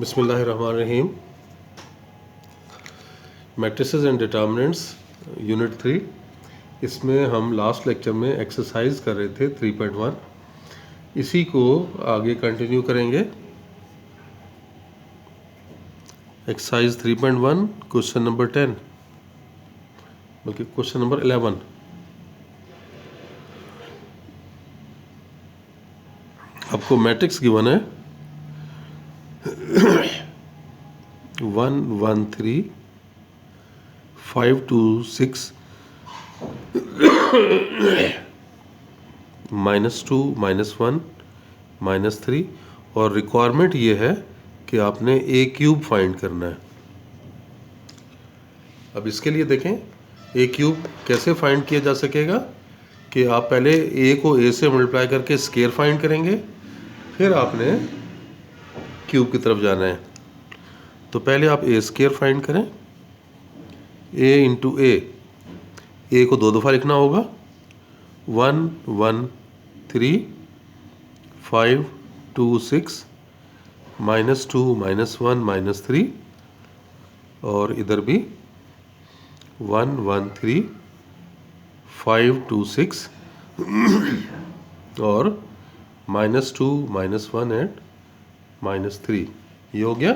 बिस्मिल्लाहिर्रहमानिर्रहीम। Matrices and determinants unit 3। इसमें हम लास्ट लेक्चर में एक्सरसाइज कर रहे थे 3.1। इसी को आगे कंटिन्यू करेंगे। एक्सरसाइज 3.1 क्वेश्चन नंबर 10, बल्कि क्वेश्चन नंबर 11। आपको मैट्रिक्स गिवन है 1 1 3 5 2 6 -2 -1 -3 और रिक्वायरमेंट ये है कि आपने ए क्यूब फाइंड करना है। अब इसके लिए देखें ए क्यूब कैसे फाइंड किया जा सकेगा कि आप पहले ए को ए से मल्टीप्लाई करके स्केयर फाइंड करेंगे, फिर आपने क्यूब की तरफ जाना है। तो पहले आप ए स्केयर फाइंड करें। ए इंटू ए को 2 दफ़ा लिखना होगा। 1 1 3 5 2 6 -2 -1 -3 और इधर भी 1 1 3 5 2 6 और -2 -1 एंड -3। ये हो गया।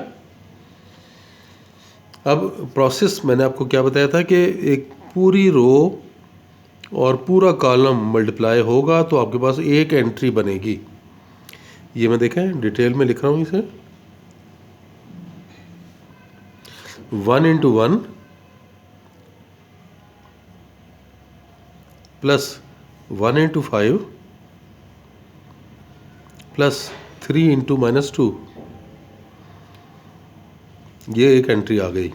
अब प्रोसेस मैंने आपको क्या बताया था कि एक पूरी रो और पूरा कॉलम मल्टीप्लाई होगा तो आपके पास एक एंट्री बनेगी। ये मैं देखें डिटेल में लिख रहा हूँ इसे। 1 into 1 plus 1 into 5 plus 3 into -2, ये एक एंट्री आ गई।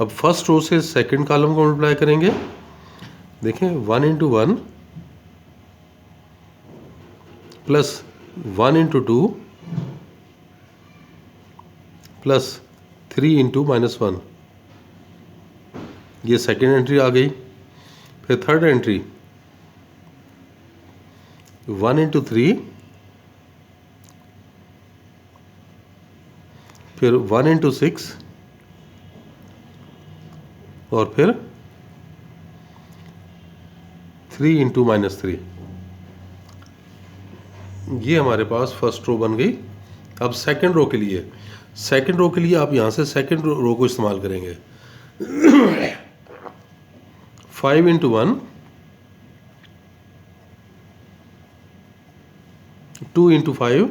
अब फर्स्ट रो से सेकंड कॉलम को मल्टीप्लाई करेंगे। देखें 1 into 1 plus 1 into 2 plus 3 into -1, ये सेकेंड एंट्री आ गई। फिर थर्ड एंट्री 1 इंटू 3 फिर 1 इंटू 6 और फिर 3 इंटू -3। ये हमारे पास फर्स्ट रो बन गई। अब सेकंड रो के लिए आप यहाँ से सेकंड रो को इस्तेमाल करेंगे। 5 इंटू 1 2 इंटू 5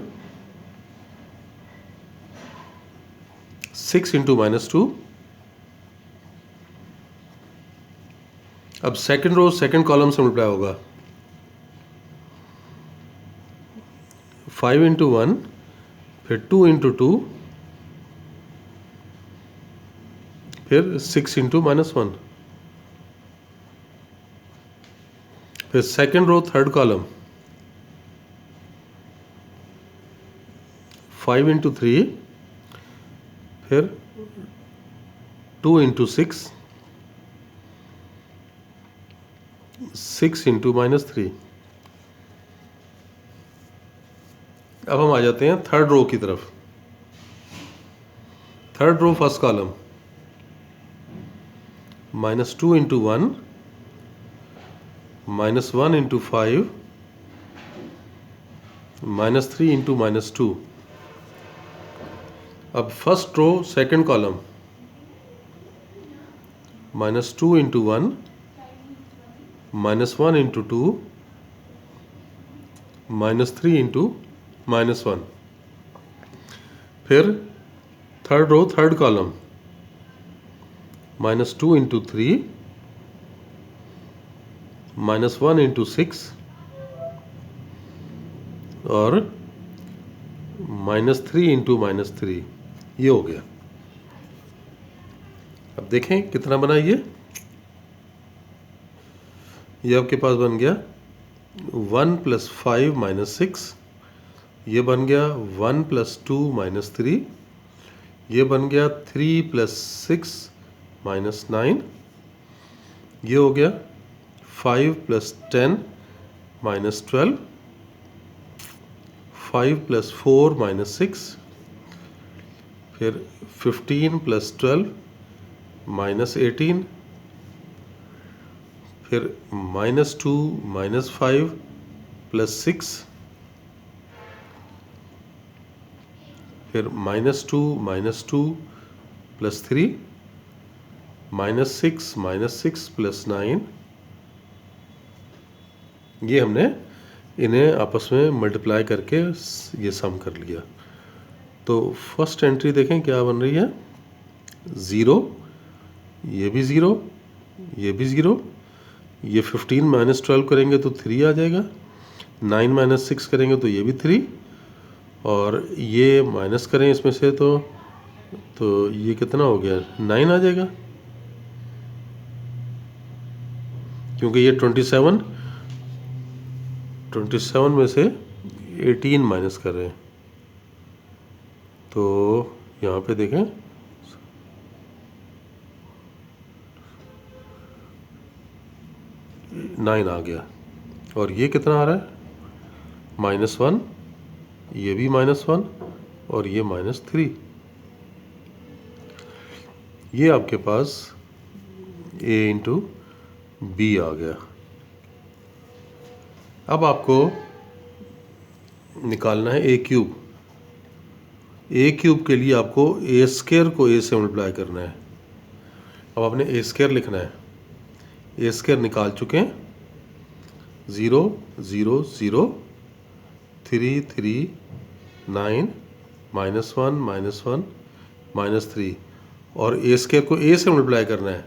6 इंटू -2। अब सेकंड रो सेकंड कॉलम से मल्टीप्लाई होगा। 5 इंटू 1 फिर 2 इंटू 2 फिर 6 इंटू -1। फिर second row third column 5 into 3 फिर 2 इंटू 6 6 इंटू -3। अब हम आ जाते हैं थर्ड रो की तरफ। Third row first column -2 into 1 -1 into 5 -3 into -2। अब first row second column -2 into 1 -1 into 2 -3 into -1। फिर third row third column -2 into 3 -1 into 6 और -3 इंटू -3। ये हो गया। अब देखें कितना बना ये आपके पास बन गया 1 + 5 - 6, ये बन गया 1 + 2 - 3, ये बन गया 3 + 6 - 9, ये हो गया 5 + 10 - 12, 5 + 4 - 6, फिर 15 + 12 -18, फिर -2 -5 + 6, फिर -2 -2 + 3, -6 -6 + 9। ये हमने इन्हें आपस में मल्टीप्लाई करके ये सम कर लिया। तो फर्स्ट एंट्री देखें क्या बन रही है, 0, ये भी 0, ये भी 0, ये 15 - 12 करेंगे तो 3 आ जाएगा, 9 - 6 करेंगे तो ये भी 3, और ये माइनस करें इसमें से तो ये कितना हो गया, 9 आ जाएगा, क्योंकि ये 27 में से 18 माइनस कर रहे हैं। तो यहाँ पे देखें, नाइन आ गया, और ये कितना आ रहा है, -1, ये भी -1, और ये -3। ये आपके पास a × b आ गया। अब आपको निकालना है a³। a³ के लिए आपको a² को a से मल्टीप्लाई करना है। अब आपने a² लिखना है, a² निकाल चुके हैं, 0 0 0 3 3 9 -1 -1 -3, और a² को a से मल्टीप्लाई करना है,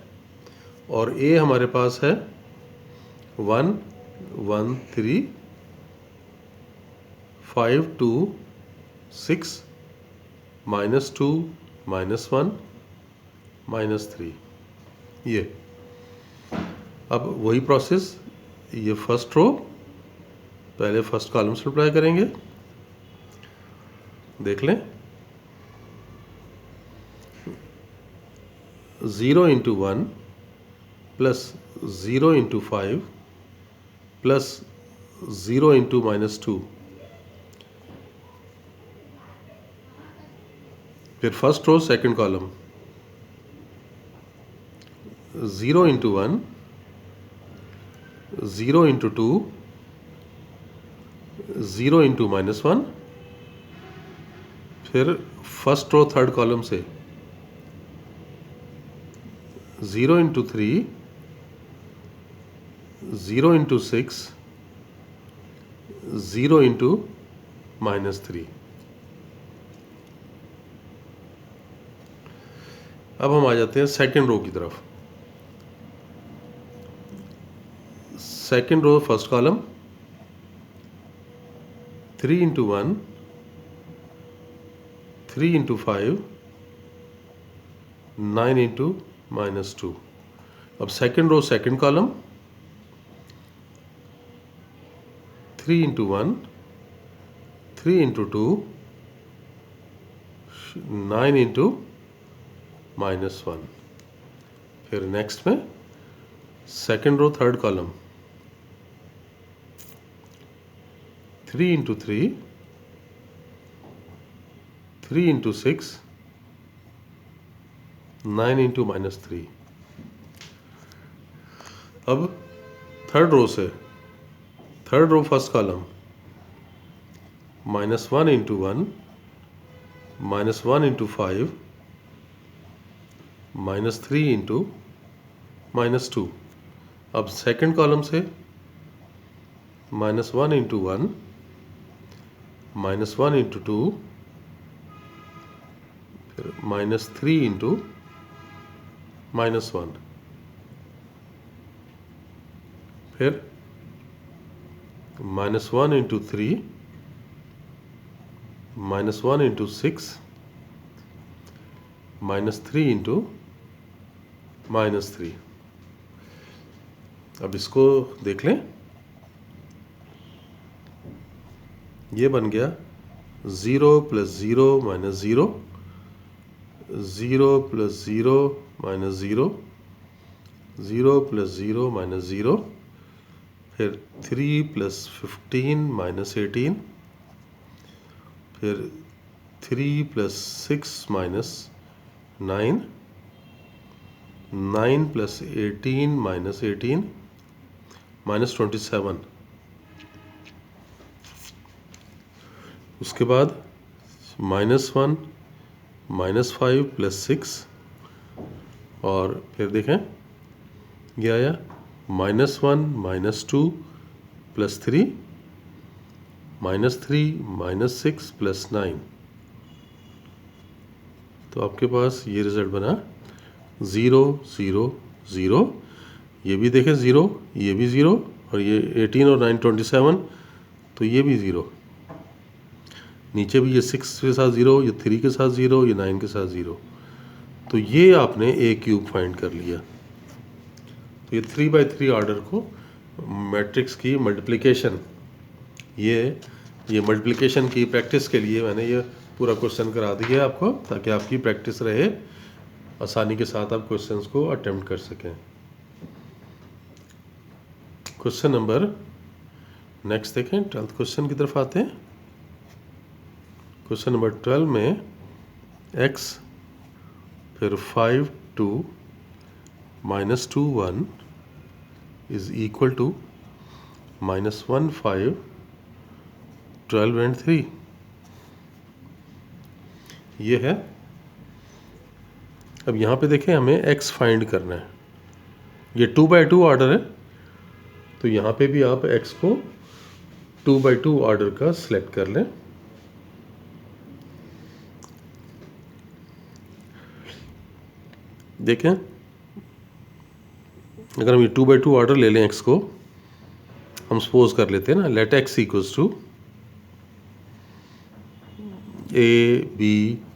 और a हमारे पास है 1 1 3 5 2 6 -2 -1 -3। ये अब वही प्रोसेस, ये फर्स्ट रो पहले फर्स्ट कॉलम से मल्टीप्लाई करेंगे, देख लें, 0 × 1 + 0 × 5 + 0 × -2। फिर फर्स्ट रो सेकंड कॉलम, 0 × 1 0 × 2 0 × -1। फिर फर्स्ट रो थर्ड कॉलम से 0 × 3 0 × 6 0 × -3। अब हम आ जाते हैं सेकंड रो की तरफ। Second row first column, 3 × 1 3 × 5 9 × -2। अब सेकंड रो सेकंड कॉलम, 3 × 1 3 × 2 9 × -1। फिर नेक्स्ट में सेकंड रो थर्ड कॉलम, 3 × 3 3 × 6 9 × -3। अब थर्ड रो से थर्ड रो फर्स्ट कॉलम, -1 × 1 -1 × 5 -3 × -2। अब सेकंड कॉलम से -1 × 1 -1 × 2 फिर -3 × -1। फिर -1 × 3 -1 × 6 -3 × -3। अब इसको देख लें, ये बन गया 0 + 0 - 0 0 + 0 - 0 0 + 0 - 0, फिर 3 + 15 - 18, फिर 3 plus 6 minus 9, 9 plus 18 minus 18 minus 27। उसके बाद -1 -5 प्लस 6, और फिर देखें ये आया -1 -2 प्लस 3 -3 -6 प्लस 9। तो आपके पास ये रिजल्ट बना 0 0 0। ये भी देखें 0, ये भी 0, और ये 18 और 9 27, तो ये भी 0। नीचे भी ये 6 के साथ 0, ये 3 के साथ 0, ये 9 के साथ 0। तो ये आपने ए क्यूब फाइंड कर लिया। तो ये 3x3 ऑर्डर को मैट्रिक्स की मल्टीप्लिकेशन, ये मल्टीप्लिकेशन की प्रैक्टिस के लिए मैंने ये पूरा क्वेश्चन करा दिया आपको, ताकि आपकी प्रैक्टिस रहे, आसानी के साथ आप क्वेश्चंस को अटेम्प्ट कर सकें। क्वेश्चन नंबर नेक्स्ट देखें, 12th क्वेश्चन की तरफ आते हैं। क्वेश्चन नंबर 12 में x फिर 5 2 -2 1 इज इक्वल टू -1 5 12 एंड 3 ये है। अब यहाँ पे देखें हमें x फाइंड करना है, ये 2x2 ऑर्डर है, तो यहाँ पे भी आप x को 2x2 ऑर्डर का सिलेक्ट कर लें। देखें अगर हम ये 2x2 ऑर्डर ले लें x को, हम सपोज कर लेते हैं ना, let x equals to A B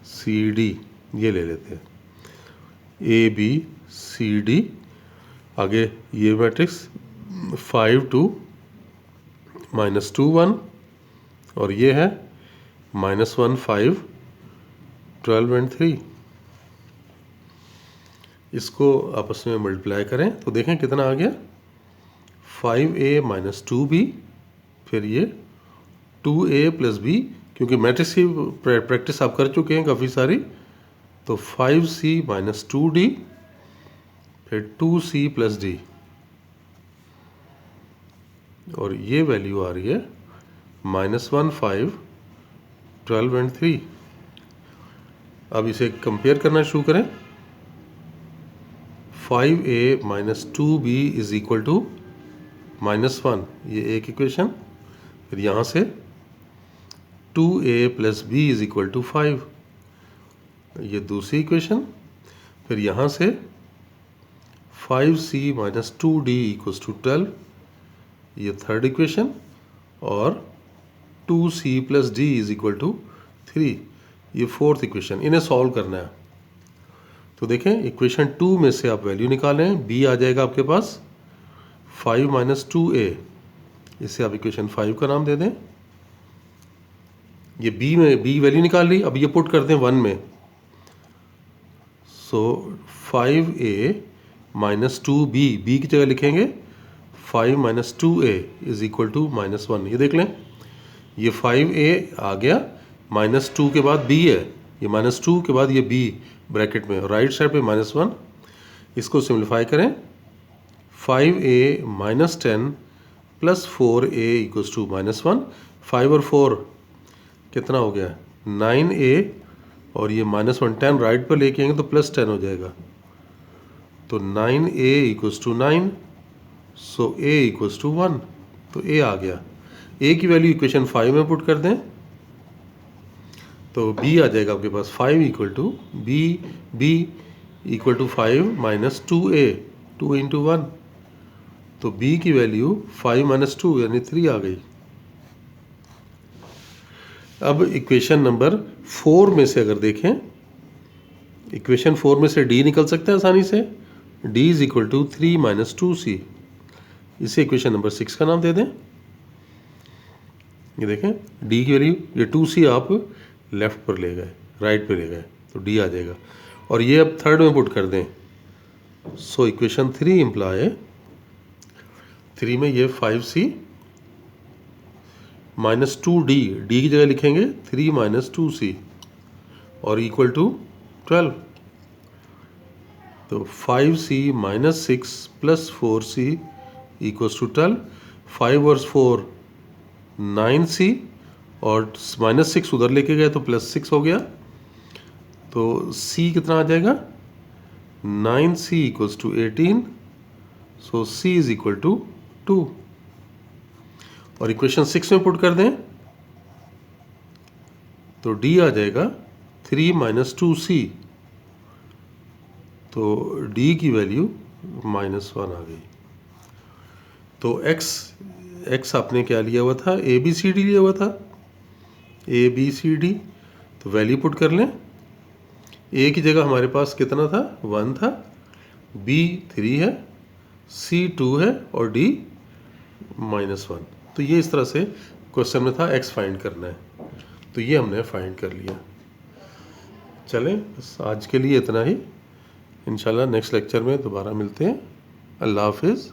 C D, ये ले लेते हैं A B C D। आगे ये मैट्रिक्स 5 2 -2 1, और ये है -1 5 12 एंड 3। इसको आपस में मल्टीप्लाई करें तो देखें कितना आ गया, 5a - 2b, फिर ये 2a + b, क्योंकि मैट्रिक्स की प्रैक्टिस आप कर चुके हैं काफ़ी सारी, तो 5c - 2d, फिर 2c + d, और ये वैल्यू आ रही है -1 5 12 एंड 3। अब इसे कंपेयर करना शुरू करें। 5a - 2b is equal to -1, ये एक इक्वेशन। फिर यहाँ से 2a + b is equal to 5, ये दूसरी इक्वेशन। फिर यहाँ से 5c - 2d इक्वल्स टू 12, ये थर्ड इक्वेशन। और 2c + d is equal to 3, ये फोर्थ इक्वेशन। इन्हें सॉल्व करना है। तो देखें इक्वेशन 2 में से आप वैल्यू निकालें, b आ जाएगा आपके पास 5 - 2a, इसे आप इक्वेशन 5 का नाम दे दें। ये b में b वैल्यू निकाल ली, अब ये पुट कर दें 1 में। सो 5a - 2b, b की जगह लिखेंगे 5 - 2a इज इक्वल टू -1। ये देख लें, ये 5a आ गया, -2 के बाद b है, ये -2 के बाद ये b ब्रैकेट में, राइट साइड पे -1। इसको सिंप्लीफाई करें, 5a - 10 + 4a इक्वल्स टू -1। 5 और 4 कितना हो गया, 9a, और ये -1 10 राइट पर लेके आएंगे तो +10 हो जाएगा, तो 9a equals to 9, so a equals to 1। तो a आ गया। a की वैल्यू इक्वेशन 5 में पुट कर दें तो b आ जाएगा आपके पास 5 equal to b equal to 5 - 2a, 2 × 1, तो b की वैल्यू 5 - 2 यानी 3 आ गई। अब इक्वेशन नंबर 4 में से अगर देखें, इक्वेशन 4 में से d निकल सकता है आसानी से, d is equal to 3 - 2c, इसे इक्वेशन नंबर 6 का नाम दे दें। ये देखें d की वैल्यू, ये 2c आप लेफ्ट पर ले गए, राइट पे ले गए, तो d आ जाएगा, और ये अब थर्ड में पुट कर दें। सो इक्वेशन 3 इम्प्लाई, 3 में ये 5c - 2d, d की जगह लिखेंगे 3 - 2c, और इक्वल टू 12। तो 5c minus 6 plus 4c equals to 12। 5 और 4 9c और माइनस 6 उधर लेके गए तो प्लस 6 हो गया। तो c कितना आ जाएगा? 9c equals to 18। So c is equal to 2। और इक्वेशन 6 में पुट कर दें तो d आ जाएगा 3 माइनस 2c। तो d की वैल्यू -1 आ गई। तो x आपने क्या लिया हुआ था? ए बी सी डी लिया हुआ था, ए बी सी डी। तो वैल्यू पुट कर लें। a की जगह हमारे पास कितना था? 1 था, b 3 है, c 2 है और d -1। तो ये इस तरह से क्वेश्चन में था x फाइंड करना है, तो ये हमने फाइंड कर लिया। चलें, बस आज के लिए इतना ही। इंशाल्लाह नेक्स्ट लेक्चर में दोबारा मिलते हैं। अल्लाह हाफिज़।